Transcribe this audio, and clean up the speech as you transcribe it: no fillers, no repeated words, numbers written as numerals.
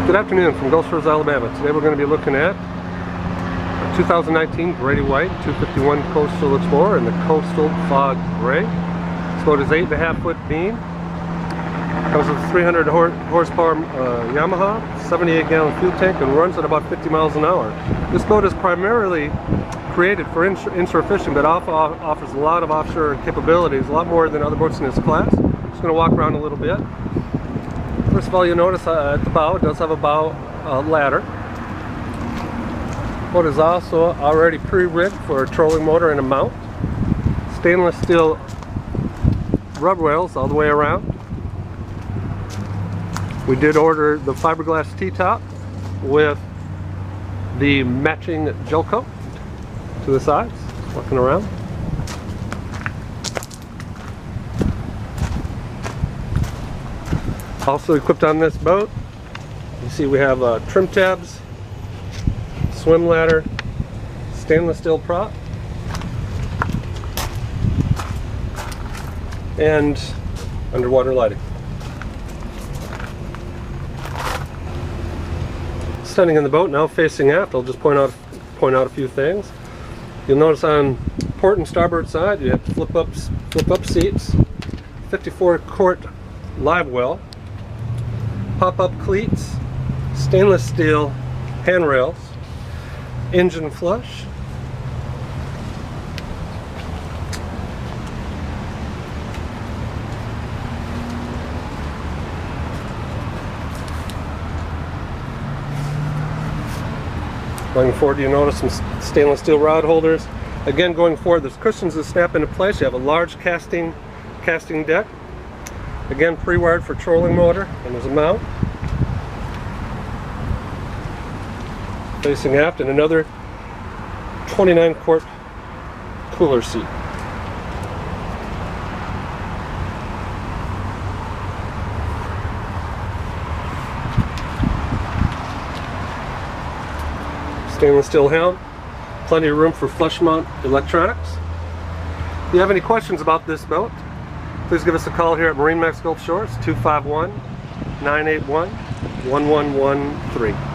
Good afternoon from Gulf Shores, Alabama. Today we're going to be looking at a 2019 Grady-White 251 Coastal Explorer in the Coastal Fog Gray. This boat is 8.5 foot beam. Comes with a 300 horsepower Yamaha, 78 gallon fuel tank, and runs at about 50 miles an hour. This boat is primarily created for inshore fishing, but offers a lot of offshore capabilities, a lot more than other boats in this class. I'm just going to walk around a little bit. First of all, you'll notice at the bow, it does have a bow ladder. The boat is also already pre-rigged for a trolling motor and a mount. Stainless steel rubber rails all the way around. We did order the fiberglass T-top with the matching gel coat to the sides. Walking around. Also equipped on this boat, you see we have trim tabs, swim ladder, stainless steel prop, and underwater lighting. Standing in the boat now facing aft, I'll just point out a few things. You'll notice on port and starboard side you have flip up seats, 54 quart live well, pop-up cleats, stainless steel handrails, engine flush, going forward you notice some stainless steel rod holders. Again, going forward there's cushions that snap into place. You have a large casting deck. Again, pre-wired for trolling motor, and there's a mount. Facing aft, and another 29 quart cooler seat. Stainless steel helm, plenty of room for flush mount electronics. If you have any questions about this boat, please give us a call here at MarineMax Gulf Shores, 251-981-1113.